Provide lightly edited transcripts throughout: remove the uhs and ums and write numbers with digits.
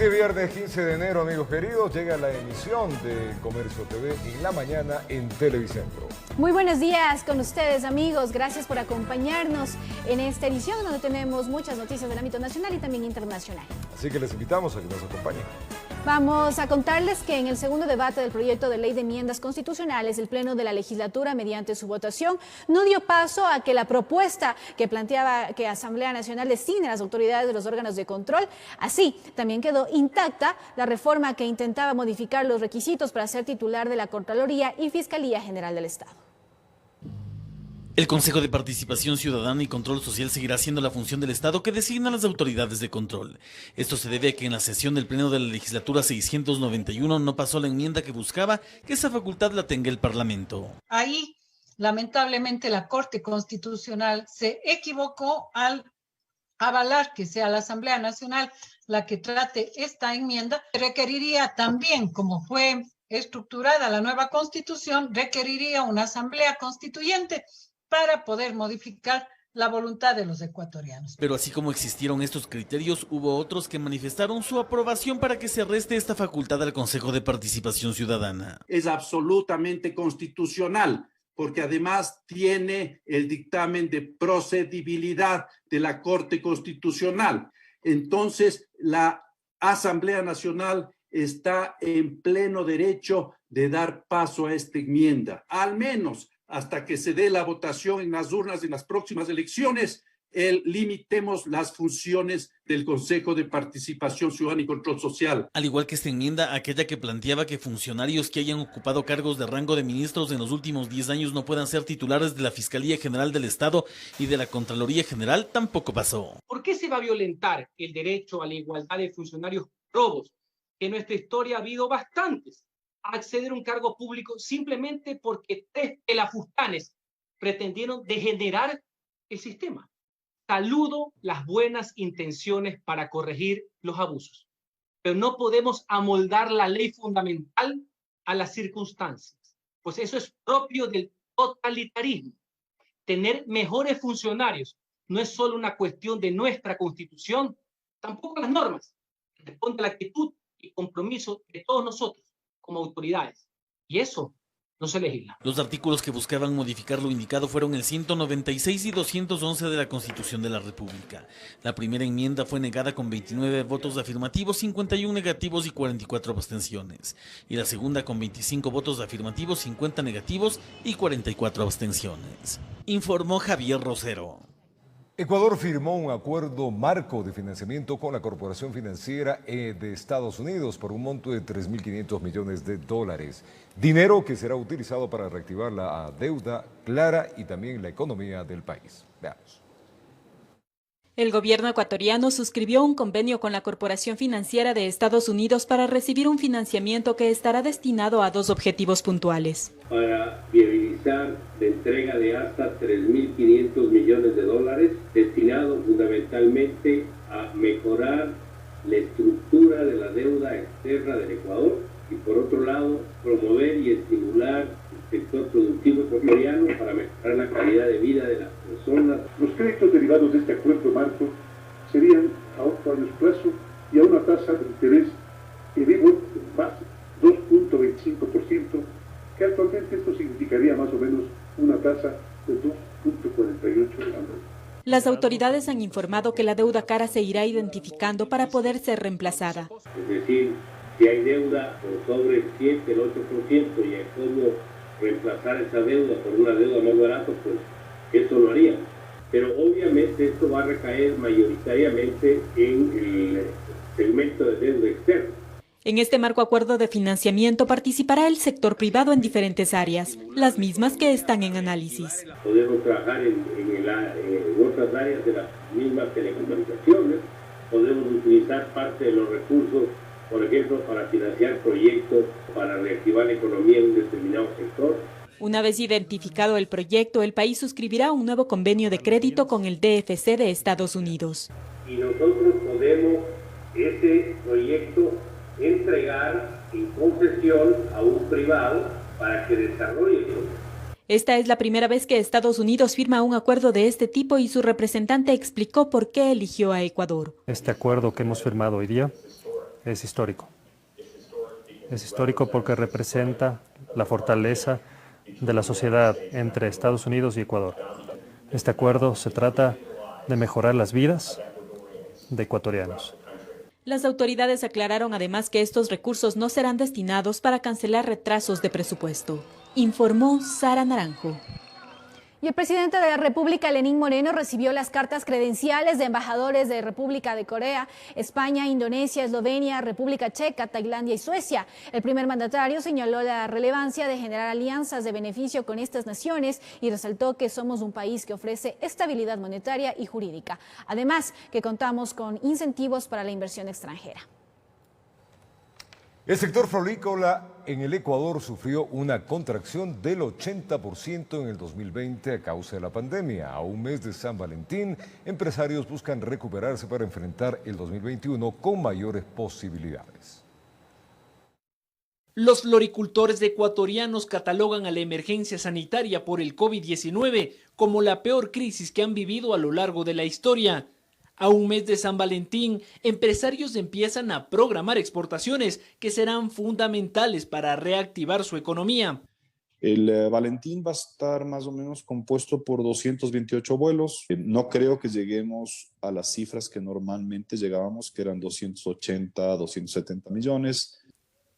Este viernes 15 de enero, amigos queridos, llega la emisión de Comercio TV en la mañana en Televicentro. Muy buenos días con ustedes, amigos. Gracias por acompañarnos en esta edición donde tenemos muchas noticias del ámbito nacional y también internacional. Así que les invitamos a que nos acompañen. Vamos a contarles que en el segundo debate del proyecto de ley de enmiendas constitucionales, el Pleno de la Legislatura, mediante su votación, no dio paso a que la propuesta que planteaba que Asamblea Nacional designe a las autoridades de los órganos de control. Así, también quedó intacta la reforma que intentaba modificar los requisitos para ser titular de la Contraloría y Fiscalía General del Estado. El Consejo de Participación Ciudadana y Control Social seguirá siendo la función del Estado que designa a las autoridades de control. Esto se debe a que en la sesión del Pleno de la Legislatura 691 no pasó la enmienda que buscaba que esa facultad la tenga el Parlamento. Ahí, lamentablemente, la Corte Constitucional se equivocó al avalar que sea la Asamblea Nacional la que trate esta enmienda. Requeriría también, como fue estructurada la nueva Constitución, requeriría una Asamblea Constituyente para poder modificar la voluntad de los ecuatorianos. Pero así como existieron estos criterios, hubo otros que manifestaron su aprobación para que se reste esta facultad al Consejo de Participación Ciudadana. Es absolutamente constitucional, porque además tiene el dictamen de procedibilidad de la Corte Constitucional. Entonces, la Asamblea Nacional está en pleno derecho de dar paso a esta enmienda, al menos hasta que se dé la votación en las urnas en las próximas elecciones. Limitemos las funciones del Consejo de Participación Ciudadana y Control Social. Al igual que esta enmienda, aquella que planteaba que funcionarios que hayan ocupado cargos de rango de ministros en los últimos 10 años no puedan ser titulares de la Fiscalía General del Estado y de la Contraloría General, tampoco pasó. ¿Por qué se va a violentar el derecho a la igualdad de funcionarios probos? Que en nuestra historia ha habido bastantes a acceder a un cargo público simplemente porque 3 pelafustanes pretendieron degenerar el sistema. Saludo las buenas intenciones para corregir los abusos, pero no podemos amoldar la ley fundamental a las circunstancias, pues eso es propio del totalitarismo. Tener mejores funcionarios no es solo una cuestión de nuestra Constitución, tampoco las normas, responde a la actitud y compromiso de todos nosotros como autoridades, y eso no se legisla. Los artículos que buscaban modificar lo indicado fueron el 196 y 211 de la Constitución de la República. La primera enmienda fue negada con 29 votos afirmativos, 51 negativos y 44 abstenciones. Y la segunda con 25 votos afirmativos, 50 negativos y 44 abstenciones. Informó Javier Rosero. Ecuador firmó un acuerdo marco de financiamiento con la Corporación Financiera de Estados Unidos por un monto de $3.500 millones. Dinero que será utilizado para reactivar la deuda clara y también la economía del país. Veamos. El gobierno ecuatoriano suscribió un convenio con la Corporación Financiera de Estados Unidos para recibir un financiamiento que estará destinado a 2 objetivos puntuales. Para viabilizar la entrega de hasta $3.500 millones destinados fundamentalmente a mejorar la estructura de la deuda externa del Ecuador y por otro lado promover y estimular el sector productivo ecuatoriano para mejorar la calidad de vida de las personas. Los créditos derivados de este acuerdo marco serían a 8 años plazo y a una tasa de interés EURIBOR más 2.25%, que actualmente esto significaría más o menos una tasa de 2.48 anual. Las autoridades han informado que la deuda cara se irá identificando para poder ser reemplazada. Es decir, si hay deuda por sobre el 7, el 8% y hay cómo reemplazar esa deuda por una deuda más barata, pues eso lo haríamos. Pero obviamente esto va a recaer mayoritariamente en el segmento de deuda externa. En este marco acuerdo de financiamiento participará el sector privado en diferentes áreas, las mismas que están en análisis. Podemos trabajar en otras áreas de las mismas telecomunicaciones, podemos utilizar parte de los recursos, por ejemplo, para financiar proyectos, para reactivar la economía en un determinado sector. Una vez identificado el proyecto, el país suscribirá un nuevo convenio de crédito con el DFC de Estados Unidos. Y nosotros podemos ese proyecto entregar en concesión a un privado para que desarrolle. Esta es la primera vez que Estados Unidos firma un acuerdo de este tipo y su representante explicó por qué eligió a Ecuador. Este acuerdo que hemos firmado hoy día es histórico. Es histórico porque representa la fortaleza de la sociedad entre Estados Unidos y Ecuador. Este acuerdo se trata de mejorar las vidas de ecuatorianos. Las autoridades aclararon además que estos recursos no serán destinados para cancelar retrasos de presupuesto. Informó Sara Naranjo. Y el presidente de la República, Lenín Moreno, recibió las cartas credenciales de embajadores de República de Corea, España, Indonesia, Eslovenia, República Checa, Tailandia y Suecia. El primer mandatario señaló la relevancia de generar alianzas de beneficio con estas naciones y resaltó que somos un país que ofrece estabilidad monetaria y jurídica. Además, que contamos con incentivos para la inversión extranjera. El sector florícola en el Ecuador sufrió una contracción del 80% en el 2020 a causa de la pandemia. A un mes de San Valentín, empresarios buscan recuperarse para enfrentar el 2021 con mayores posibilidades. Los floricultores ecuatorianos catalogan a la emergencia sanitaria por el COVID-19 como la peor crisis que han vivido a lo largo de la historia. A un mes de San Valentín, empresarios empiezan a programar exportaciones que serán fundamentales para reactivar su economía. El Valentín va a estar más o menos compuesto por 228 vuelos. No creo que lleguemos a las cifras que normalmente llegábamos, que eran 280, 270 millones.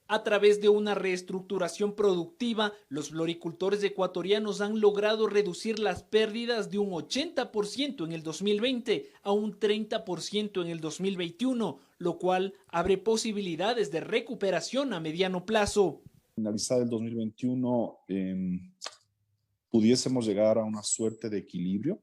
A través de una reestructuración productiva, los floricultores ecuatorianos han logrado reducir las pérdidas de un 80% en el 2020 a un 30% en el 2021, lo cual abre posibilidades de recuperación a mediano plazo. Finalizar el 2021, pudiésemos llegar a una suerte de equilibrio,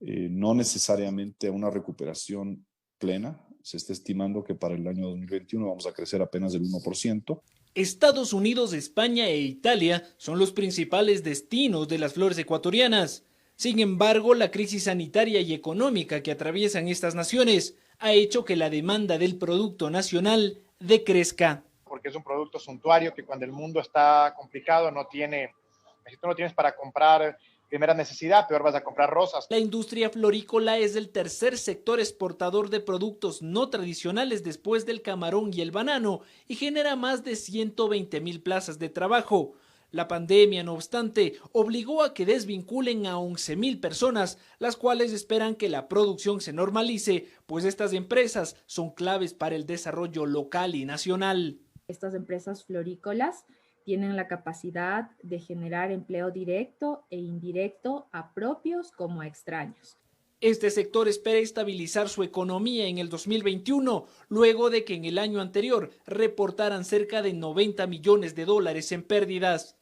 no necesariamente a una recuperación plena. Se está estimando que para el año 2021 vamos a crecer apenas del 1%. Estados Unidos, España e Italia son los principales destinos de las flores ecuatorianas. Sin embargo, la crisis sanitaria y económica que atraviesan estas naciones ha hecho que la demanda del producto nacional decrezca. Porque es un producto suntuario que cuando el mundo está complicado si tú no tienes para comprar primera necesidad, peor vas a comprar rosas. La industria florícola es el tercer sector exportador de productos no tradicionales después del camarón y el banano y genera más de 120,000 plazas de trabajo. La pandemia, no obstante, obligó a que desvinculen a 11,000 personas, las cuales esperan que la producción se normalice, pues estas empresas son claves para el desarrollo local y nacional. Estas empresas florícolas tienen la capacidad de generar empleo directo e indirecto a propios como a extraños. Este sector espera estabilizar su economía en el 2021, luego de que en el año anterior reportaran cerca de 90 millones de dólares en pérdidas.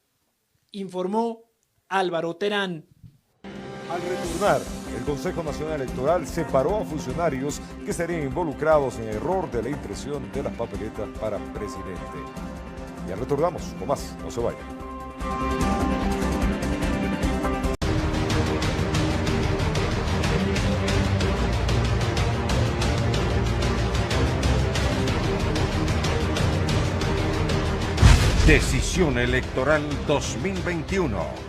Informó Álvaro Terán. Al retornar, el Consejo Nacional Electoral separó a funcionarios que estarían involucrados en el error de la impresión de las papeletas para presidente. Ya retornamos con más, no se vayan. Decisión Electoral 2021.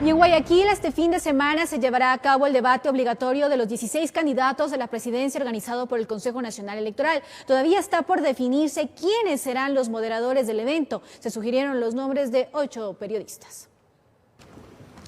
Y en Guayaquil este fin de semana se llevará a cabo el debate obligatorio de los 16 candidatos a la presidencia organizado por el Consejo Nacional Electoral. Todavía está por definirse quiénes serán los moderadores del evento. Se sugirieron los nombres de 8 periodistas.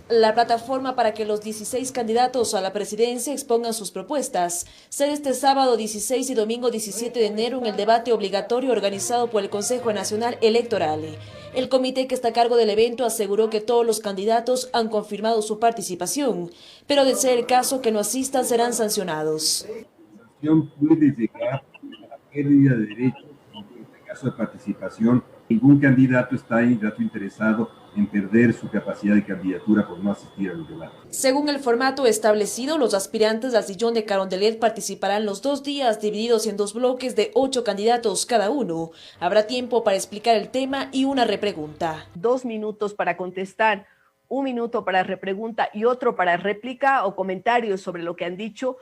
La plataforma para que los 16 candidatos a la presidencia expongan sus propuestas será este sábado 16 y domingo 17 de enero en el debate obligatorio organizado por el Consejo Nacional Electoral. El comité que está a cargo del evento aseguró que todos los candidatos han confirmado su participación, pero de ser el caso que no asistan serán sancionados. La sanción puede llegar a la pérdida de derechos en este caso de participación. Ningún candidato está interesado en perder su capacidad de candidatura por no asistir a los debates. Según el formato establecido, los aspirantes al sillón de Carondelet participarán los 2 días divididos en 2 bloques de 8 candidatos cada uno. Habrá tiempo para explicar el tema y una repregunta. 2 minutos para contestar, 1 minuto para repregunta y otro para réplica o comentarios sobre lo que han dicho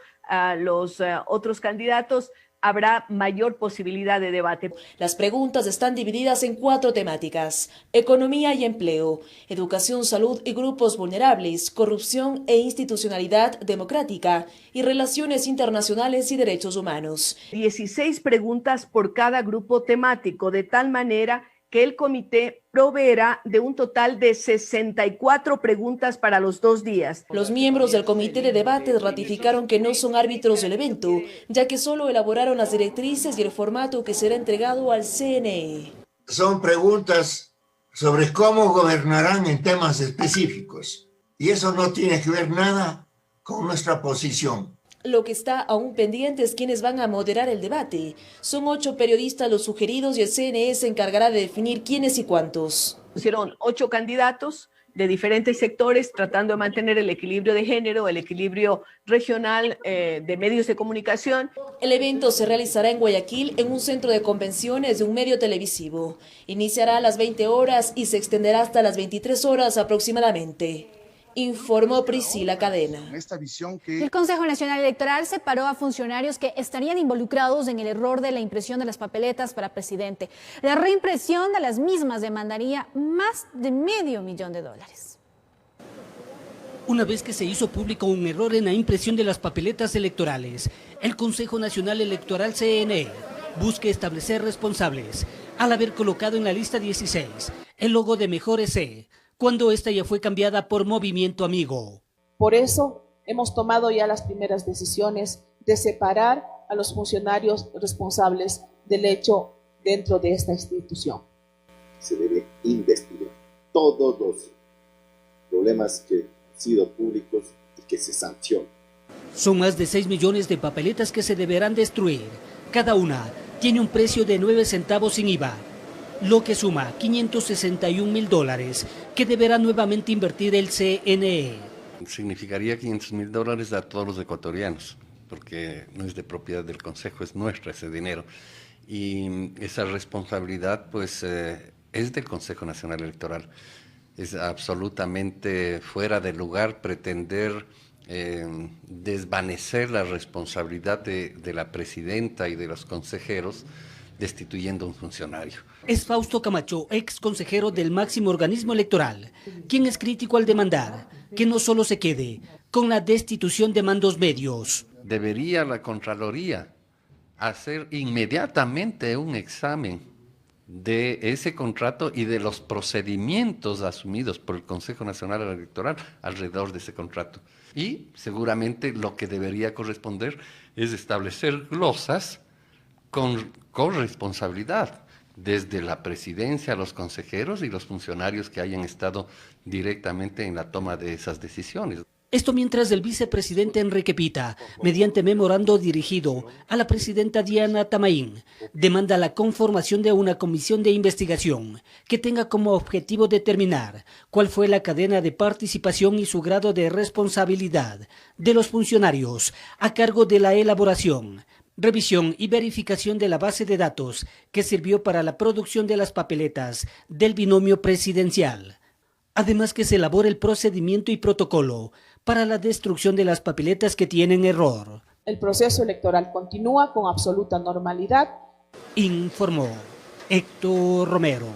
los otros candidatos. habrá mayor posibilidad de debate. Las preguntas están divididas en 4 temáticas: economía y empleo, educación, salud y grupos vulnerables, corrupción e institucionalidad democrática y relaciones internacionales y derechos humanos. 16 preguntas por cada grupo temático, de tal manera que el comité proveerá de un total de 64 preguntas para los 2 días. Los miembros del comité de debate ratificaron que no son árbitros del evento, ya que solo elaboraron las directrices y el formato que será entregado al CNE. Son preguntas sobre cómo gobernarán en temas específicos, y eso no tiene que ver nada con nuestra posición. Lo que está aún pendiente es quiénes van a moderar el debate. Son 8 periodistas los sugeridos y el CNE se encargará de definir quiénes y cuántos. Pusieron 8 candidatos de diferentes sectores tratando de mantener el equilibrio de género, el equilibrio regional de medios de comunicación. El evento se realizará en Guayaquil en un centro de convenciones de un medio televisivo. Iniciará a las 20 horas y se extenderá hasta las 23 horas aproximadamente. Informó Priscila Cadena. El Consejo Nacional Electoral separó a funcionarios que estarían involucrados en el error de la impresión de las papeletas para presidente. La reimpresión de las mismas demandaría más de $500,000. Una vez que se hizo público un error en la impresión de las papeletas electorales, el Consejo Nacional Electoral CNE busca establecer responsables al haber colocado en la lista 16 el logo de Mejor EC, cuando esta ya fue cambiada por Movimiento Amigo. Por eso hemos tomado ya las primeras decisiones de separar a los funcionarios responsables del hecho dentro de esta institución. Se debe investigar todos los problemas que han sido públicos y que se sancionen. Son más de 6 millones de papeletas que se deberán destruir. Cada una tiene un precio de 9 centavos sin IVA, lo que suma $561,000 que deberá nuevamente invertir el CNE. Significaría $500,000 a todos los ecuatorianos, porque no es de propiedad del Consejo, es nuestro ese dinero. Y esa responsabilidad pues es del Consejo Nacional Electoral. Es absolutamente fuera de lugar pretender desvanecer la responsabilidad de la presidenta y de los consejeros destituyendo a un funcionario. Es Fausto Camacho, ex consejero del máximo organismo electoral, quien es crítico al demandar que no solo se quede con la destitución de mandos medios. Debería la Contraloría hacer inmediatamente un examen de ese contrato y de los procedimientos asumidos por el Consejo Nacional Electoral alrededor de ese contrato. Y seguramente lo que debería corresponder es establecer glosas con corresponsabilidad desde la presidencia, los consejeros y los funcionarios que hayan estado directamente en la toma de esas decisiones. Esto mientras el vicepresidente Enrique Pita, mediante memorando dirigido a la presidenta Diana Tamaín, demanda la conformación de una comisión de investigación que tenga como objetivo determinar cuál fue la cadena de participación y su grado de responsabilidad de los funcionarios a cargo de la elaboración, revisión y verificación de la base de datos que sirvió para la producción de las papeletas del binomio presidencial. Además que se elabore el procedimiento y protocolo para la destrucción de las papeletas que tienen error. El proceso electoral continúa con absoluta normalidad. Informó Héctor Romero.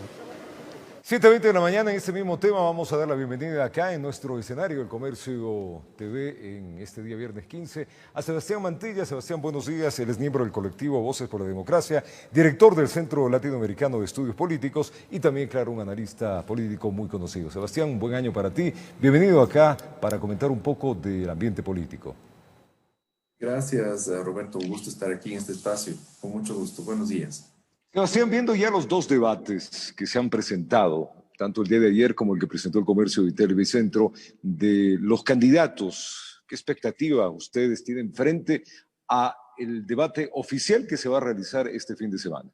7:20 de la mañana, en este mismo tema vamos a dar la bienvenida acá en nuestro escenario, El Comercio TV, en este día viernes 15, a Sebastián Mantilla. Sebastián, buenos días. Él es miembro del colectivo Voces por la Democracia, director del Centro Latinoamericano de Estudios Políticos y también, claro, un analista político muy conocido. Sebastián, un buen año para ti. Bienvenido acá para comentar un poco del ambiente político. Gracias, Roberto. Un gusto estar aquí en este espacio. Con mucho gusto. Buenos días. Sebastián, viendo ya los 2 debates que se han presentado, tanto el día de ayer como el que presentó el Comercio y Televicentro, de los candidatos, ¿qué expectativa ustedes tienen frente a el debate oficial que se va a realizar este fin de semana?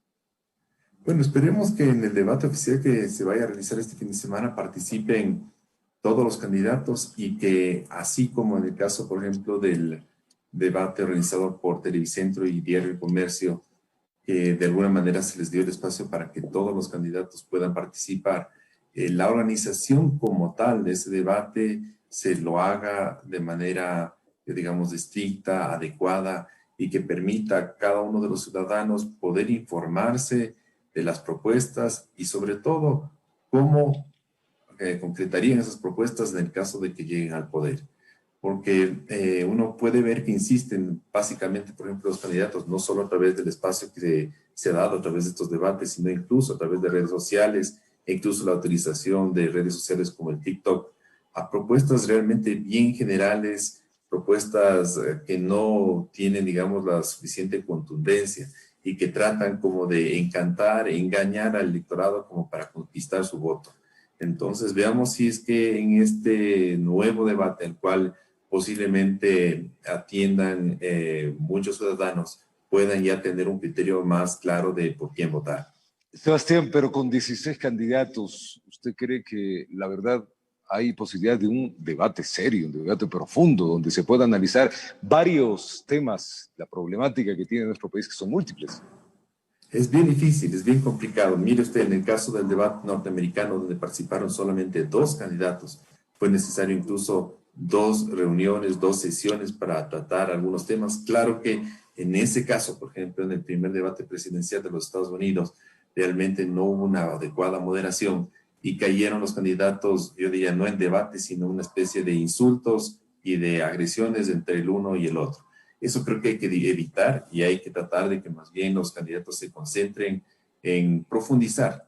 Bueno, esperemos que en el debate oficial que se vaya a realizar este fin de semana participen todos los candidatos y que, así como en el caso, por ejemplo, del debate organizado por Televicentro y Diario El Comercio, que de alguna manera se les dio el espacio para que todos los candidatos puedan participar. La organización como tal de ese debate se lo haga de manera, digamos, estricta, adecuada y que permita a cada uno de los ciudadanos poder informarse de las propuestas y sobre todo cómo concretarían esas propuestas en el caso de que lleguen al poder. Porque uno puede ver que insisten básicamente, por ejemplo, los candidatos, no solo a través del espacio que se ha dado a través de estos debates, sino incluso a través de redes sociales, e incluso la utilización de redes sociales como el TikTok, a propuestas realmente bien generales, propuestas que no tienen, digamos, la suficiente contundencia y que tratan como de encantar e engañar al electorado como para conquistar su voto. Entonces, veamos si es que en este nuevo debate, el cual posiblemente atiendan muchos ciudadanos, puedan ya tener un criterio más claro de por quién votar. Sebastián, pero con 16 candidatos, ¿usted cree que la verdad hay posibilidad de un debate serio, un debate profundo, donde se pueda analizar varios temas, la problemática que tiene nuestro país, que son múltiples? Es bien difícil, es bien complicado. Mire usted, en el caso del debate norteamericano, donde participaron solamente 2 candidatos, fue necesario incluso 2 reuniones, 2 sesiones para tratar algunos temas. Claro que en ese caso, por ejemplo, en el primer debate presidencial de los Estados Unidos, realmente no hubo una adecuada moderación y cayeron los candidatos, yo diría, no en debate, sino una especie de insultos y de agresiones entre el uno y el otro. Eso creo que hay que evitar y hay que tratar de que más bien los candidatos se concentren en profundizar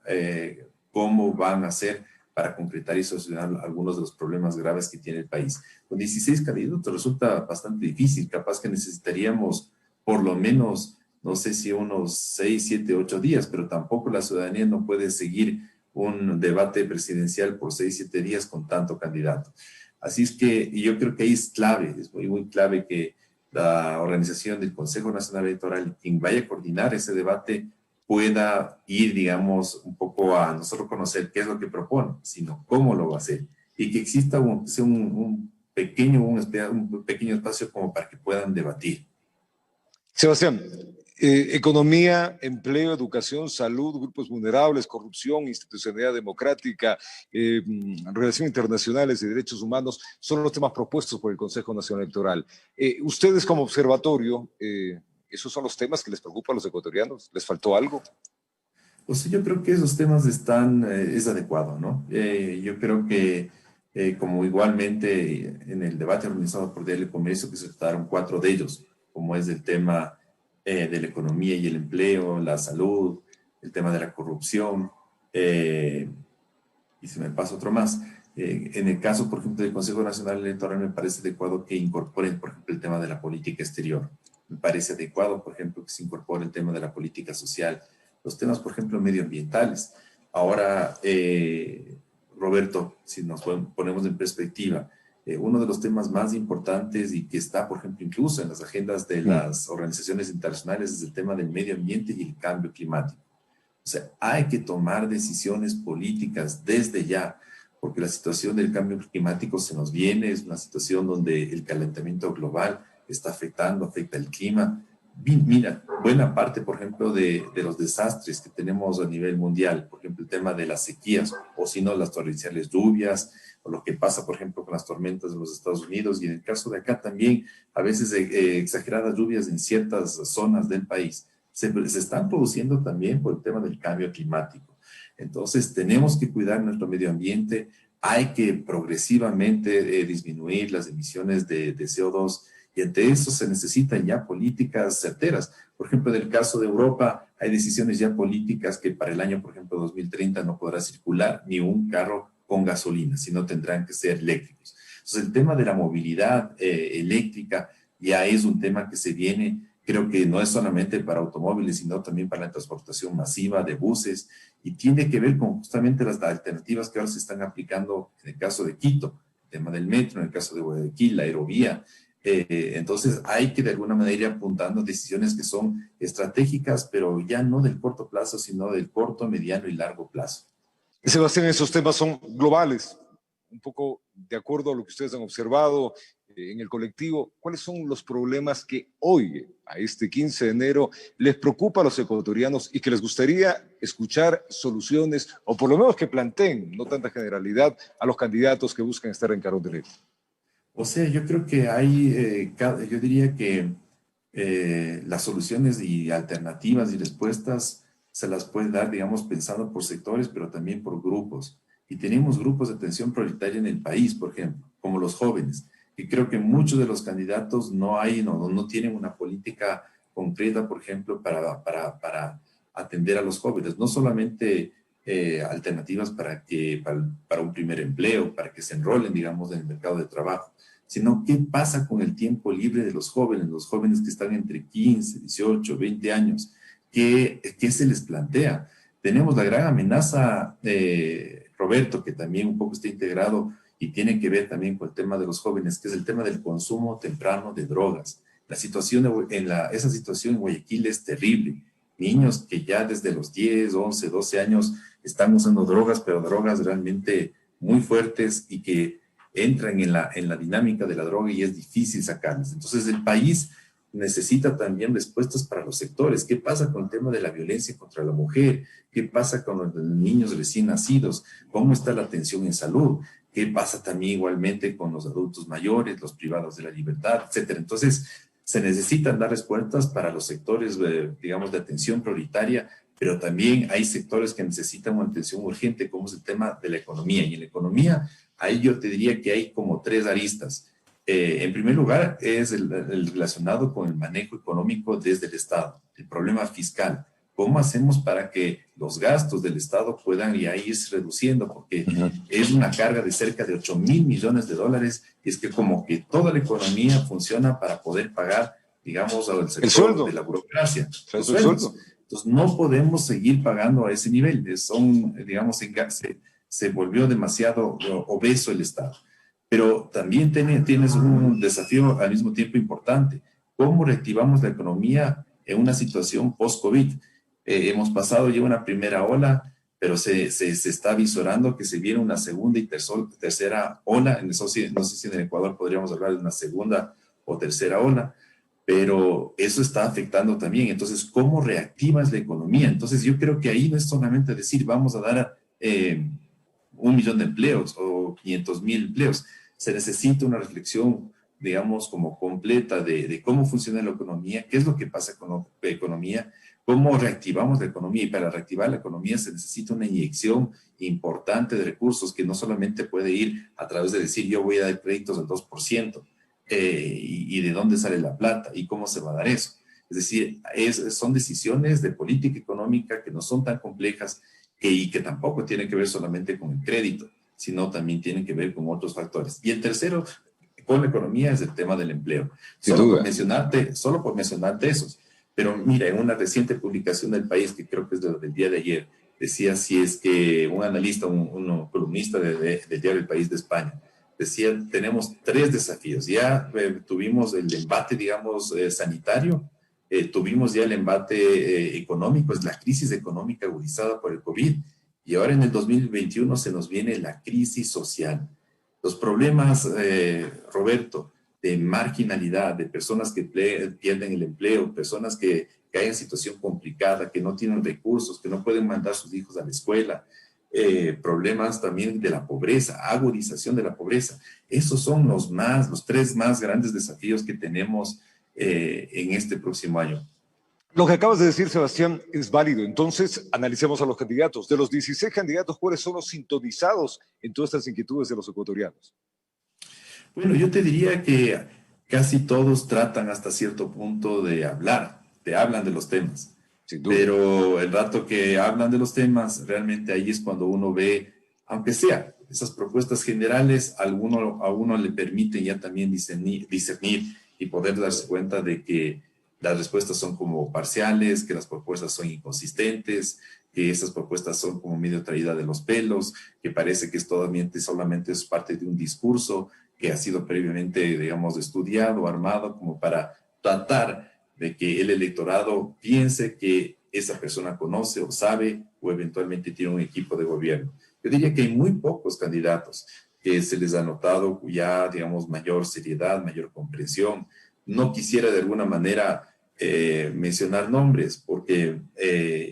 cómo van a hacer para concretar y solucionar algunos de los problemas graves que tiene el país. Con 16 candidatos resulta bastante difícil, capaz que necesitaríamos por lo menos, no sé si unos 6, 7, 8 días, pero tampoco la ciudadanía no puede seguir un debate presidencial por 6, 7 días con tanto candidato. Así es que yo creo que ahí es clave, es muy, muy clave que la organización del Consejo Nacional Electoral, quien vaya a coordinar ese debate, pueda ir, digamos, un poco a no solo conocer qué es lo que propone, sino cómo lo va a hacer. Y que exista un pequeño espacio como para que puedan debatir. Sebastián, economía, empleo, educación, salud, grupos vulnerables, corrupción, institucionalidad democrática, relaciones internacionales y derechos humanos son los temas propuestos por el Consejo Nacional Electoral. Ustedes como observatorio, ¿esos son los temas que les preocupan a los ecuatorianos? ¿Les faltó algo? Pues yo creo que esos temas es adecuado, ¿no? Yo creo que como igualmente en el debate organizado por Diario Comercio, que se trataron 4 de ellos, como es el tema de la economía y el empleo, la salud, el tema de la corrupción, y si me pasa otro más. En el caso, por ejemplo, del Consejo Nacional Electoral, me parece adecuado que incorporen, por ejemplo, el tema de la política exterior. Me parece adecuado, por ejemplo, que se incorpore el tema de la política social, los temas, por ejemplo, medioambientales. Ahora, Roberto, si nos ponemos en perspectiva, uno de los temas más importantes y que está, por ejemplo, incluso en las agendas de las organizaciones internacionales es el tema del medio ambiente y el cambio climático. O sea, hay que tomar decisiones políticas desde ya, porque la situación del cambio climático se nos viene, es una situación donde el calentamiento global afecta el clima. Mira, buena parte, por ejemplo, de los desastres que tenemos a nivel mundial, por ejemplo, el tema de las sequías, o si no, las torrenciales lluvias, o lo que pasa, por ejemplo, con las tormentas de los Estados Unidos, y en el caso de acá también, a veces exageradas lluvias en ciertas zonas del país, se están produciendo también por el tema del cambio climático. Entonces, tenemos que cuidar nuestro medio ambiente, hay que progresivamente disminuir las emisiones de CO2, y ante eso se necesitan ya políticas certeras. Por ejemplo, en el caso de Europa, hay decisiones ya políticas que para el año, por ejemplo, 2030 no podrá circular ni un carro con gasolina, sino tendrán que ser eléctricos. Entonces, el tema de la movilidad eléctrica ya es un tema que se viene, creo que no es solamente para automóviles, sino también para la transportación masiva de buses, y tiene que ver con justamente las alternativas que ahora se están aplicando en el caso de Quito, el tema del metro, en el caso de Guayaquil, la aerovía. Entonces hay que de alguna manera ir apuntando decisiones que son estratégicas, pero ya no del corto plazo, sino del corto, mediano y largo plazo. Sebastián, esos temas son globales, un poco de acuerdo a lo que ustedes han observado en el colectivo. ¿Cuáles son los problemas que hoy, a este 15 de enero, les preocupa a los ecuatorianos y que les gustaría escuchar soluciones, o por lo menos que planteen, no tanta generalidad, a los candidatos que buscan estar en carón de ley? O sea, yo creo que hay, yo diría que las soluciones y alternativas y respuestas se las puede dar, digamos, pensando por sectores, pero también por grupos. Y tenemos grupos de atención prioritaria en el país, por ejemplo, como los jóvenes. Y creo que muchos de los candidatos no tienen una política concreta, por ejemplo, para atender a los jóvenes. No solamente alternativas para un primer empleo, para que se enrolen, digamos, en el mercado de trabajo, sino qué pasa con el tiempo libre de los jóvenes que están entre 15, 18, 20 años, qué se les plantea. Tenemos la gran amenaza, Roberto, que también un poco está integrado y tiene que ver también con el tema de los jóvenes, que es el tema del consumo temprano de drogas. Esa situación en Guayaquil es terrible. Niños que ya desde los 10, 11, 12 años están usando drogas, pero drogas realmente muy fuertes y que entran en la dinámica de la droga y es difícil sacarlas. Entonces el país necesita también respuestas para los sectores. ¿Qué pasa con el tema de la violencia contra la mujer? ¿Qué pasa con los niños recién nacidos? ¿Cómo está la atención en salud? ¿Qué pasa también igualmente con los adultos mayores, los privados de la libertad, etcétera? Entonces, se necesitan dar respuestas para los sectores, digamos, de atención prioritaria, pero también hay sectores que necesitan una atención urgente, como es el tema de la economía. Y en la economía, ahí yo te diría que hay como 3 aristas. En primer lugar, es el relacionado con el manejo económico desde el Estado, el problema fiscal. ¿Cómo hacemos para que los gastos del Estado puedan ya irse reduciendo? Porque es una carga de cerca de 8.000 millones de dólares, y es que como que toda la economía funciona para poder pagar, digamos, al sector de la burocracia. Los sueldos. Entonces no podemos seguir pagando a ese nivel. Digamos, se volvió demasiado obeso el Estado. Pero también tienes un desafío al mismo tiempo importante. ¿Cómo reactivamos la economía en una situación post-COVID? Hemos pasado ya una primera ola, pero se está visorando que se viene una segunda y tercera ola. No sé si en el Ecuador podríamos hablar de una segunda o tercera ola, pero eso está afectando también. Entonces, ¿cómo reactivas la economía? Entonces, yo creo que ahí no es solamente decir vamos a dar 1 millón de empleos o 500.000 empleos. Se necesita una reflexión, digamos, como completa de cómo funciona la economía, qué es lo que pasa con la economía, cómo reactivamos la economía. Y para reactivar la economía se necesita una inyección importante de recursos que no solamente puede ir a través de decir yo voy a dar créditos del 2%, y de dónde sale la plata y cómo se va a dar eso. Es decir, son decisiones de política económica que no son tan complejas y que tampoco tienen que ver solamente con el crédito, sino también tienen que ver con otros factores. Y el tercero, con la economía, es el tema del empleo. Solo por mencionarte esos. Pero mira, en una reciente publicación del País, que creo que es del día de ayer, decía si es que un analista, un columnista del diario El País de España, decía, tenemos 3 desafíos. Ya tuvimos el embate, digamos, sanitario, tuvimos ya el embate económico, es la crisis económica agudizada por el COVID, y ahora en el 2021 se nos viene la crisis social. Los problemas, Roberto, de marginalidad, de personas que pierden el empleo, personas que hay en situación complicada, que no tienen recursos, que no pueden mandar a sus hijos a la escuela, problemas también de la pobreza, agudización de la pobreza. Esos son los 3 más grandes desafíos que tenemos en este próximo año. Lo que acabas de decir, Sebastián, es válido. Entonces, analicemos a los candidatos. De los 16 candidatos, ¿cuáles son los sintonizados en todas estas inquietudes de los ecuatorianos? Bueno, yo te diría que casi todos tratan hasta cierto punto de hablar, hablan de los temas. Pero el rato que hablan de los temas, realmente ahí es cuando uno ve, aunque sea esas propuestas generales, a uno le permiten ya también discernir y poder darse cuenta de que las respuestas son como parciales, que las propuestas son inconsistentes, que esas propuestas son como medio traída de los pelos, que parece que solamente es parte de un discurso que ha sido previamente, digamos, estudiado, armado, como para tratar de que el electorado piense que esa persona conoce o sabe o eventualmente tiene un equipo de gobierno. Yo diría que hay muy pocos candidatos que se les ha notado ya, digamos, mayor seriedad, mayor comprensión. No quisiera de alguna manera mencionar nombres porque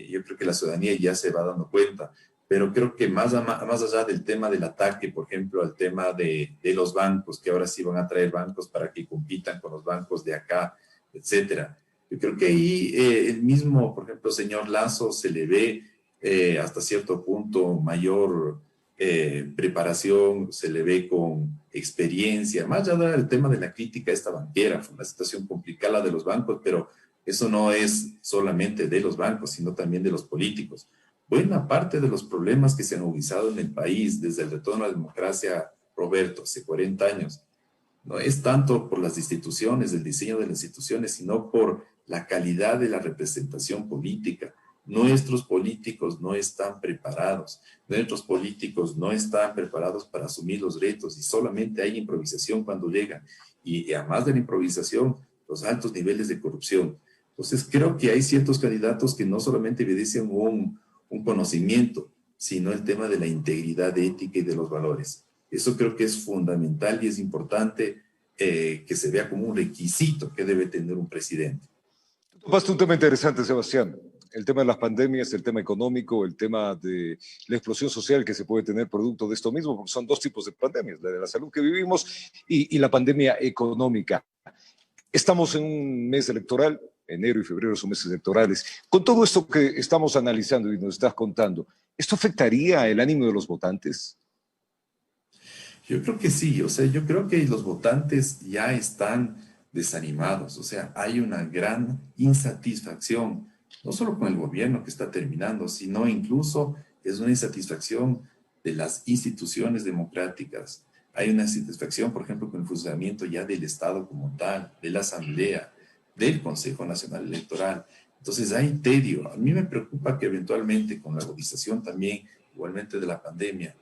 yo creo que la ciudadanía ya se va dando cuenta, pero creo que más allá del tema del ataque, por ejemplo, al tema de los bancos, que ahora sí van a traer bancos para que compitan con los bancos de acá, etcétera. Yo creo que ahí el mismo, por ejemplo, señor Lasso se le ve hasta cierto punto mayor preparación, se le ve con experiencia, más allá del tema de la crítica a esta banquera. Fue una situación complicada la de los bancos, pero eso no es solamente de los bancos, sino también de los políticos. Buena parte de los problemas que se han agudizado en el país desde el retorno a la democracia, Roberto, hace 40 años, no es tanto por las instituciones, el diseño de las instituciones, sino por la calidad de la representación política. Nuestros políticos no están preparados, nuestros políticos no están preparados para asumir los retos y solamente hay improvisación cuando llegan. Y además de la improvisación, los altos niveles de corrupción. Entonces creo que hay ciertos candidatos que no solamente obedecen un conocimiento, sino el tema de la integridad ética y de los valores. Eso creo que es fundamental y es importante que se vea como un requisito que debe tener un presidente. Topaste un tema interesante, Sebastián. El tema de las pandemias, el tema económico, el tema de la explosión social que se puede tener producto de esto mismo, porque son dos tipos de pandemias, la de la salud que vivimos y la pandemia económica. Estamos en un mes electoral, enero y febrero son meses electorales. Con todo esto que estamos analizando y nos estás contando, ¿esto afectaría el ánimo de los votantes? Yo creo que sí, o sea, yo creo que los votantes ya están desanimados, o sea, hay una gran insatisfacción, no solo con el gobierno que está terminando, sino incluso es una insatisfacción de las instituciones democráticas. Hay una insatisfacción, por ejemplo, con el funcionamiento ya del Estado como tal, de la Asamblea, del Consejo Nacional Electoral. Entonces hay tedio. A mí me preocupa que eventualmente con la agudización también, igualmente de la pandemia,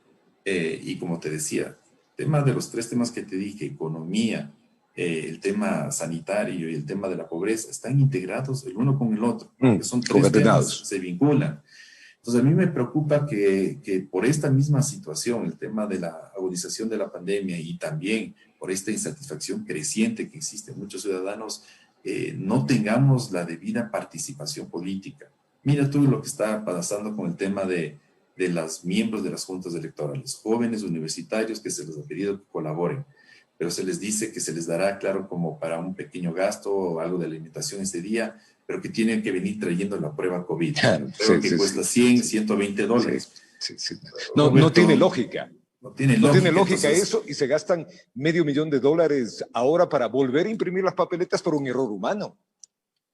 y como te decía, tema de los tres temas que te dije, economía, el tema sanitario y el tema de la pobreza, están integrados el uno con el otro, que son tres temas, se vinculan. Entonces a mí me preocupa que por esta misma situación, el tema de la agudización de la pandemia y también por esta insatisfacción creciente que existe en muchos ciudadanos, no tengamos la debida participación política. Mira tú lo que está pasando con el tema de los miembros de las juntas electorales, jóvenes universitarios que se les ha pedido que colaboren, pero se les dice que se les dará, claro, como para un pequeño gasto o algo de alimentación ese día, pero que tienen que venir trayendo la prueba COVID. Creo que cuesta 100, 120 dólares. No, no tiene lógica. No tiene lógica entonces, eso y se gastan $500,000 ahora para volver a imprimir las papeletas por un error humano.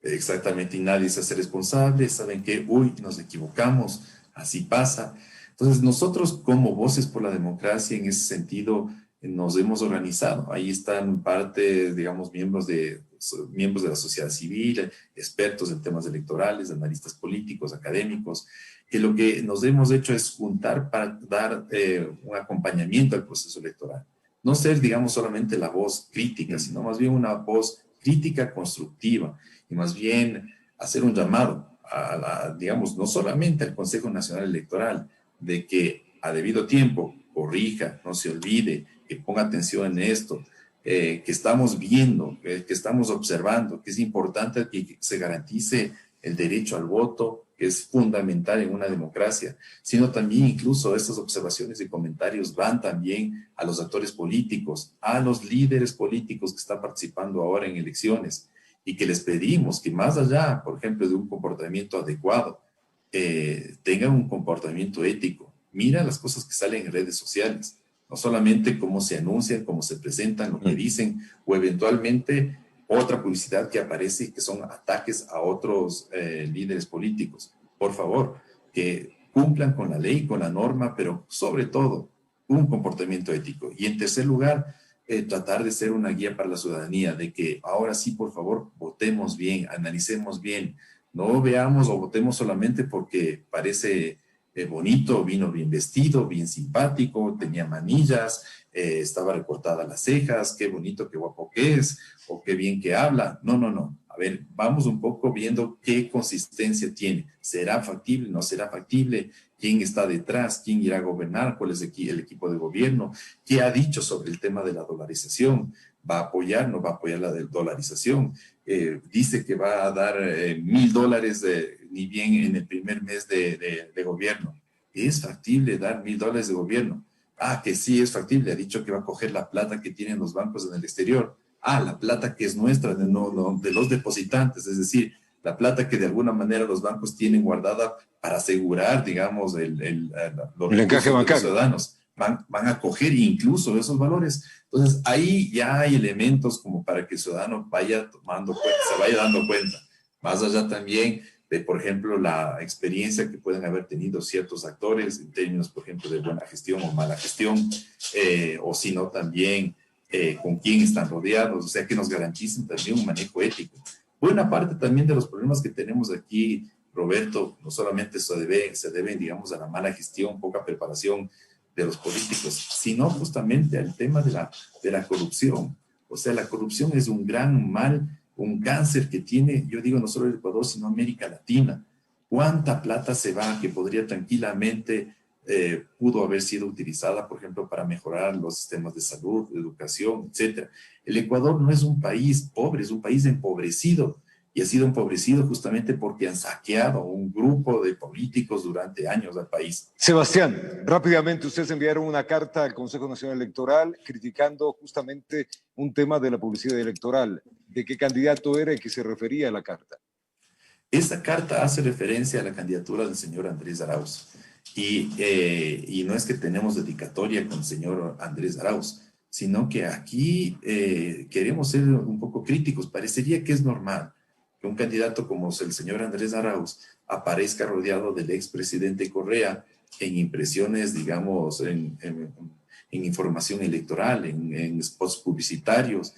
Exactamente, y nadie se hace responsable, saben que, uy, nos equivocamos, así pasa. Entonces nosotros como Voces por la Democracia en ese sentido nos hemos organizado. Ahí están parte, digamos, miembros de la sociedad civil, expertos en temas electorales, analistas políticos, académicos, que lo que nos hemos hecho es juntar para dar un acompañamiento al proceso electoral. No ser, digamos, solamente la voz crítica, sino más bien una voz crítica constructiva y más bien hacer un llamado digamos, no solamente al Consejo Nacional Electoral, de que a debido tiempo corrija, no se olvide, que ponga atención en esto, que estamos viendo, que estamos observando, que es importante que se garantice el derecho al voto, que es fundamental en una democracia, sino también incluso estas observaciones y comentarios van también a los actores políticos, a los líderes políticos que están participando ahora en elecciones, y que les pedimos que más allá, por ejemplo, de un comportamiento adecuado, tengan un comportamiento ético. Mira las cosas que salen en redes sociales, no solamente cómo se anuncian, cómo se presentan, lo que dicen, o eventualmente otra publicidad que aparece que son ataques a otros líderes políticos. Por favor, que cumplan con la ley, con la norma, pero sobre todo un comportamiento ético. Y en tercer lugar, tratar de ser una guía para la ciudadanía, de que ahora sí, por favor, votemos bien, analicemos bien, no veamos o votemos solamente porque parece bonito, vino bien vestido, bien simpático, tenía manillas, estaba recortada las cejas, qué bonito, qué guapo que es, o qué bien que habla. No, no, no. A ver, vamos un poco viendo qué consistencia tiene. ¿Será factible? ¿No será factible? ¿Quién está detrás? ¿Quién irá a gobernar? ¿Cuál es el equipo de gobierno? ¿Qué ha dicho sobre el tema de la dolarización? ¿Va a apoyar? ¿No va a apoyar la dolarización? Dice que va a dar $1,000 ni bien en el primer mes de gobierno. ¿Es factible dar $1,000 de gobierno? Ah, que sí es factible. Ha dicho que va a coger la plata que tienen los bancos en el exterior. la plata que es nuestra, de los depositantes, es decir, la plata que de alguna manera los bancos tienen guardada para asegurar, digamos, los encaje bancario de los ciudadanos. Van a coger incluso esos valores. Entonces, ahí ya hay elementos como para que el ciudadano vaya tomando cuenta, se vaya dando cuenta. Más allá también de, por ejemplo, la experiencia que pueden haber tenido ciertos actores en términos, por ejemplo, de buena gestión o mala gestión, o si no también con quién están rodeados, o sea, que nos garanticen también un manejo ético. Buena parte también de los problemas que tenemos aquí, Roberto, no solamente se deben, digamos, a la mala gestión, poca preparación de los políticos, sino justamente al tema de la corrupción. O sea, la corrupción es un gran mal, un cáncer que tiene, yo digo, no solo el Ecuador, sino América Latina. ¿Cuánta plata se va que podría tranquilamente, pudo haber sido utilizada, por ejemplo, para mejorar los sistemas de salud, de educación, etcétera? El Ecuador no es un país pobre, es un país empobrecido. Y ha sido empobrecido justamente porque han saqueado un grupo de políticos durante años al país. Sebastián, rápidamente ustedes enviaron una carta al Consejo Nacional Electoral criticando justamente un tema de la publicidad electoral. ¿De qué candidato era y qué se refería a la carta? Esa carta hace referencia a la candidatura del señor Andrés Arauz. Y no es que tenemos dedicatoria con el señor Andrés Arauz, sino que aquí queremos ser un poco críticos. Parecería que es normal que un candidato como el señor Andrés Arauz aparezca rodeado del expresidente Correa en impresiones, digamos, en información electoral, en spots publicitarios.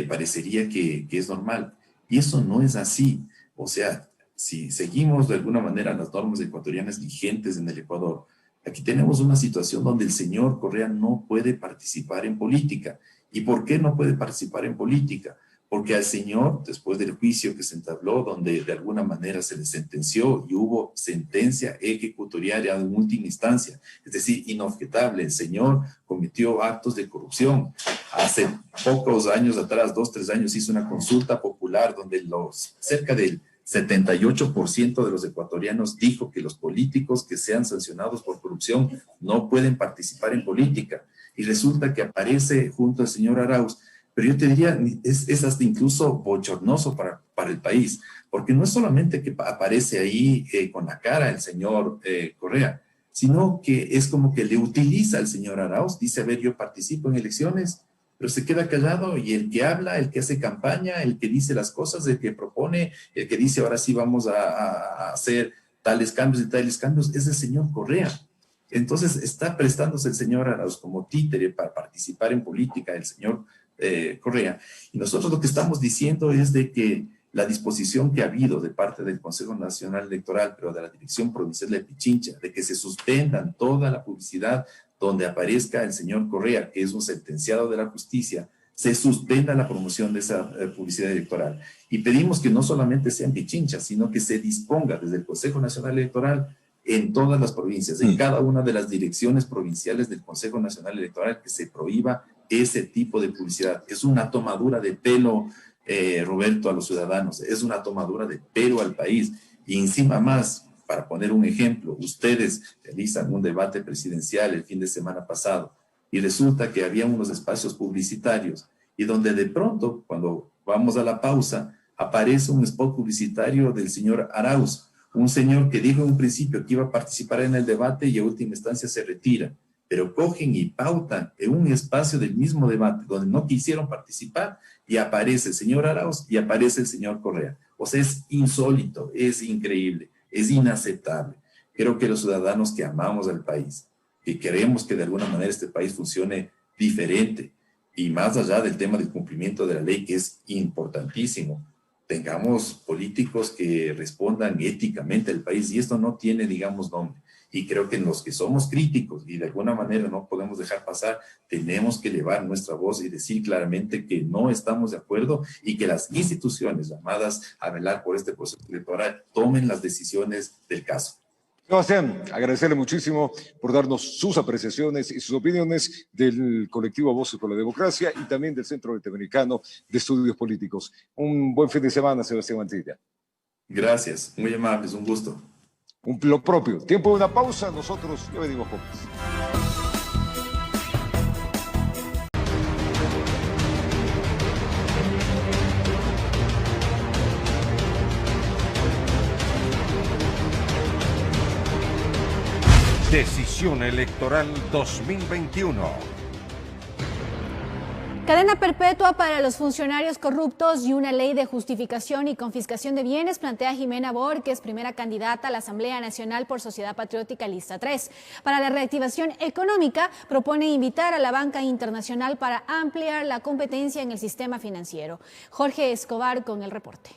Parecería que es normal. Y eso no es así. O sea, si seguimos de alguna manera las normas ecuatorianas vigentes en el Ecuador, aquí tenemos una situación donde el señor Correa no puede participar en política. ¿Y por qué no puede participar en política? Porque al señor, después del juicio que se entabló, donde de alguna manera se le sentenció y hubo sentencia ejecutoriaria en última instancia, es decir, inobjetable, el señor cometió actos de corrupción. Hace pocos años atrás, 2, 3 años, hizo una consulta popular donde cerca del 78% de los ecuatorianos dijo que los políticos que sean sancionados por corrupción no pueden participar en política. Y resulta que aparece junto al señor Arauz. Pero yo te diría, es hasta incluso bochornoso para el país, porque no es solamente que aparece ahí con la cara el señor Correa, sino que es como que le utiliza al señor Arauz, dice, a ver, yo participo en elecciones, pero se queda callado y el que habla, el que hace campaña, el que dice las cosas, el que propone, el que dice, ahora sí vamos a hacer tales cambios y tales cambios, es el señor Correa. Entonces está prestándose el señor Arauz como títere para participar en política, el señor Correa. Y nosotros lo que estamos diciendo es de que la disposición que ha habido de parte del Consejo Nacional Electoral, pero de la Dirección Provincial de Pichincha, de que se suspendan toda la publicidad donde aparezca el señor Correa, que es un sentenciado de la justicia, se suspenda la promoción de esa publicidad electoral. Y pedimos que no solamente sea en Pichincha, sino que se disponga desde el Consejo Nacional Electoral en todas las provincias, en cada una de las direcciones provinciales del Consejo Nacional Electoral, que se prohíba ese tipo de publicidad. Es una tomadura de pelo, Roberto, a los ciudadanos, es una tomadura de pelo al país. Y encima más, para poner un ejemplo, ustedes realizan un debate presidencial el fin de semana pasado y resulta que había unos espacios publicitarios y donde de pronto, cuando vamos a la pausa, aparece un spot publicitario del señor Arauz, un señor que dijo en un principio que iba a participar en el debate y a última instancia se retira. Pero cogen y pautan en un espacio del mismo debate donde no quisieron participar y aparece el señor Arauz y aparece el señor Correa. O sea, es insólito, es increíble, es inaceptable. Creo que los ciudadanos que amamos al país, que queremos que de alguna manera este país funcione diferente y más allá del tema del cumplimiento de la ley, que es importantísimo, tengamos políticos que respondan éticamente al país y esto no tiene, digamos, nombre. Y creo que los que somos críticos y de alguna manera no podemos dejar pasar, tenemos que elevar nuestra voz y decir claramente que no estamos de acuerdo y que las instituciones llamadas a velar por este proceso electoral tomen las decisiones del caso. Sebastián, agradecerle muchísimo por darnos sus apreciaciones y sus opiniones del colectivo Voces por la Democracia y también del Centro Interamericano de Estudios Políticos. Un buen fin de semana, Sebastián Mantilla. Gracias, muy amables, un gusto. Lo propio. Tiempo de una pausa, nosotros ya venimos con más. Decisión Electoral 2021. Cadena perpetua para los funcionarios corruptos y una ley de justificación y confiscación de bienes plantea Jimena Borges, primera candidata a la Asamblea Nacional por Sociedad Patriótica Lista 3. Para la reactivación económica, propone invitar a la banca internacional para ampliar la competencia en el sistema financiero. Jorge Escobar con el reporte.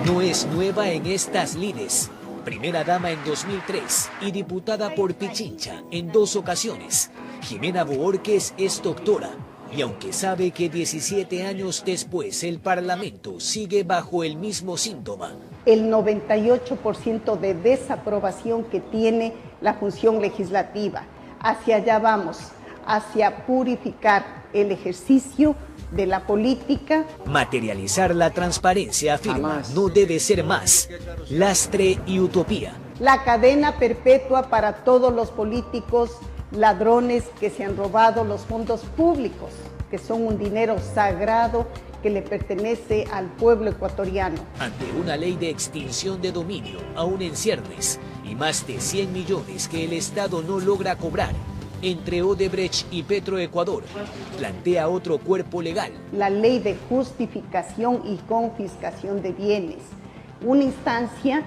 No es nueva en estas lides. Primera dama en 2003 y diputada por Pichincha en 2 ocasiones. Jimena Borges es doctora y aunque sabe que 17 años después el Parlamento sigue bajo el mismo síntoma. El 98% de desaprobación que tiene la función legislativa. Hacia allá vamos, hacia purificar el ejercicio de la política. Materializar la transparencia, afirma, no debe ser más lastre y utopía. La cadena perpetua para todos los políticos ladrones que se han robado los fondos públicos, que son un dinero sagrado que le pertenece al pueblo ecuatoriano. Ante una ley de extinción de dominio aún en ciernes y más de 100 millones que el Estado no logra cobrar, entre Odebrecht y Petroecuador, plantea otro cuerpo legal. La ley de justificación y confiscación de bienes. Una instancia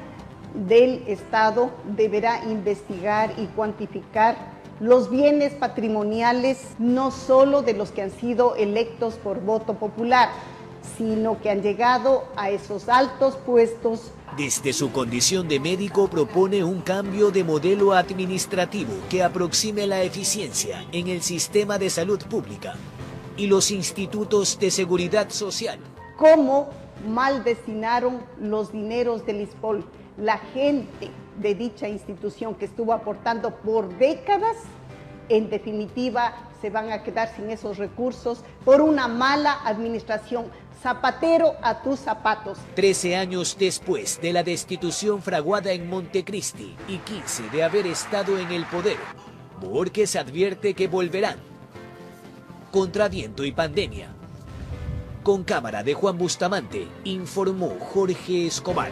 del Estado deberá investigar y cuantificar los bienes patrimoniales, no solo de los que han sido electos por voto popular, sino que han llegado a esos altos puestos. Desde su condición de médico propone un cambio de modelo administrativo que aproxime la eficiencia en el sistema de salud pública y los institutos de seguridad social. ¿Cómo mal destinaron los dineros del ISPOL? La gente de dicha institución que estuvo aportando por décadas, en definitiva, se van a quedar sin esos recursos por una mala administración. Zapatero a tus zapatos. 13 años después de la destitución fraguada en Montecristi y 15 de haber estado en el poder, Borges advierte que volverán. Contra viento y pandemia. Con cámara de Juan Bustamante, informó Jorge Escobar.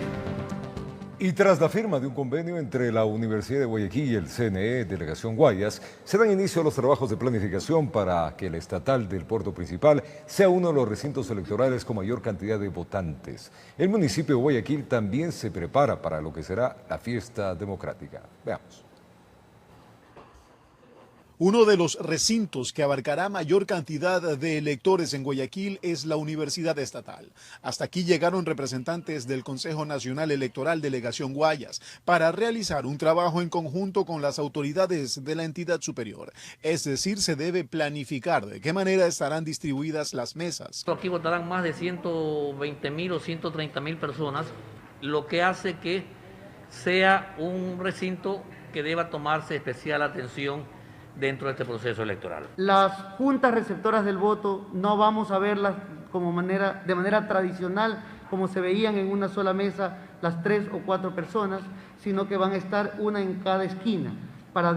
Y tras la firma de un convenio entre la Universidad de Guayaquil y el CNE, Delegación Guayas, se dan inicio a los trabajos de planificación para que el estatal del puerto principal sea uno de los recintos electorales con mayor cantidad de votantes. El municipio de Guayaquil también se prepara para lo que será la fiesta democrática. Veamos. Uno de los recintos que abarcará mayor cantidad de electores en Guayaquil es la Universidad Estatal. Hasta aquí llegaron representantes del Consejo Nacional Electoral Delegación Guayas para realizar un trabajo en conjunto con las autoridades de la entidad superior. Es decir, se debe planificar de qué manera estarán distribuidas las mesas. Aquí votarán más de 120.000 o 130.000 personas, lo que hace que sea un recinto que deba tomarse especial atención dentro de este proceso electoral. Las juntas receptoras del voto no vamos a verlas de manera tradicional, como se veían en una sola mesa las 3 o 4 personas, sino que van a estar una en cada esquina para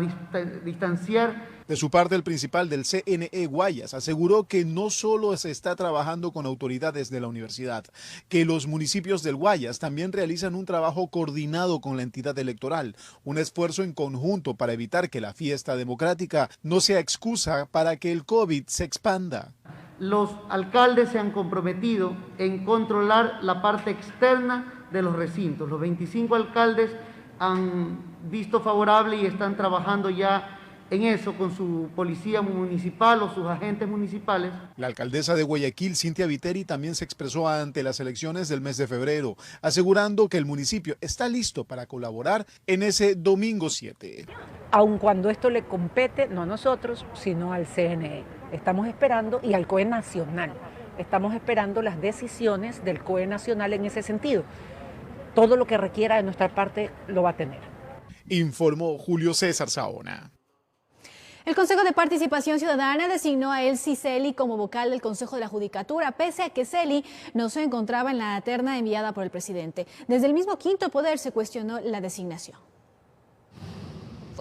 distanciar. De su parte, el principal del CNE Guayas aseguró que no solo se está trabajando con autoridades de la universidad, que los municipios del Guayas también realizan un trabajo coordinado con la entidad electoral, un esfuerzo en conjunto para evitar que la fiesta democrática no sea excusa para que el COVID se expanda. Los alcaldes se han comprometido en controlar la parte externa de los recintos. Los 25 alcaldes han visto favorable y están trabajando ya en eso con su policía municipal o sus agentes municipales. La alcaldesa de Guayaquil, Cintia Viteri, también se expresó ante las elecciones del mes de febrero, asegurando que el municipio está listo para colaborar en ese domingo 7. Aun cuando esto le compete, no a nosotros, sino al CNE. Estamos esperando, y al COE Nacional, estamos esperando las decisiones del COE Nacional en ese sentido. Todo lo que requiera de nuestra parte lo va a tener. Informó Julio César Saona. El Consejo de Participación Ciudadana designó a Elsie Celi como vocal del Consejo de la Judicatura, pese a que Celi no se encontraba en la terna enviada por el presidente. Desde el mismo Quinto Poder se cuestionó la designación.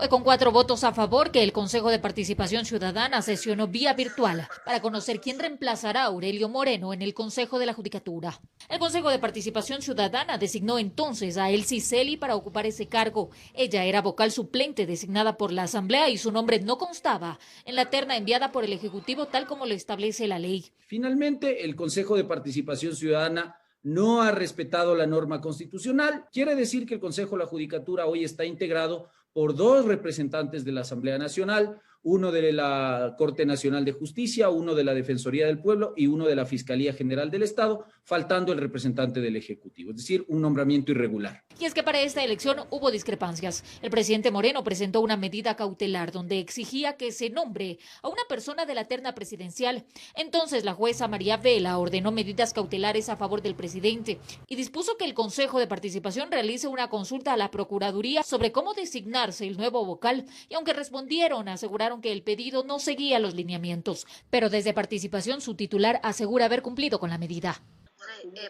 Fue con 4 votos a favor que el Consejo de Participación Ciudadana sesionó vía virtual para conocer quién reemplazará a Aurelio Moreno en el Consejo de la Judicatura. El Consejo de Participación Ciudadana designó entonces a Elsie Celi para ocupar ese cargo. Ella era vocal suplente designada por la Asamblea y su nombre no constaba en la terna enviada por el Ejecutivo tal como lo establece la ley. Finalmente, el Consejo de Participación Ciudadana no ha respetado la norma constitucional. Quiere decir que el Consejo de la Judicatura hoy está integrado por 2 representantes de la Asamblea Nacional, uno de la Corte Nacional de Justicia, uno de la Defensoría del Pueblo y uno de la Fiscalía General del Estado, faltando el representante del Ejecutivo, es decir, un nombramiento irregular. Y es que para esta elección hubo discrepancias. El presidente Moreno presentó una medida cautelar donde exigía que se nombre a una persona de la terna presidencial. Entonces la jueza María Vela ordenó medidas cautelares a favor del presidente y dispuso que el Consejo de Participación realice una consulta a la Procuraduría sobre cómo designarse el nuevo vocal, y aunque respondieron, aseguraron que el pedido no seguía los lineamientos. Pero desde Participación su titular asegura haber cumplido con la medida.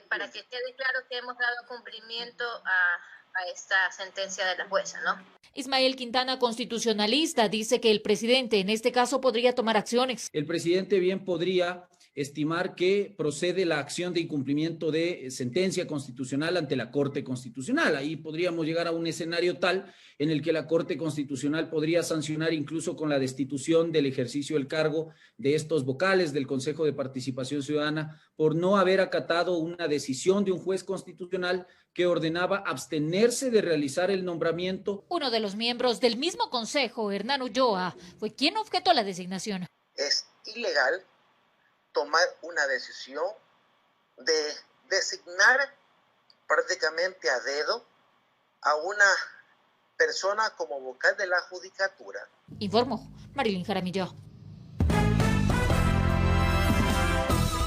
Para que quede claro que hemos dado cumplimiento a esta sentencia de la jueza, ¿no? Ismael Quintana, constitucionalista, dice que el presidente en este caso podría tomar acciones. El presidente bien podría estimar que procede la acción de incumplimiento de sentencia constitucional ante la Corte Constitucional. Ahí podríamos llegar a un escenario tal en el que la Corte Constitucional podría sancionar incluso con la destitución del ejercicio del cargo de estos vocales del Consejo de Participación Ciudadana por no haber acatado una decisión de un juez constitucional que ordenaba abstenerse de realizar el nombramiento. Uno de los miembros del mismo consejo, Hernán Ulloa, fue quien objetó la designación. Es ilegal tomar una decisión de designar prácticamente a dedo a una persona como vocal de la judicatura. Informó Marilyn Jaramillo.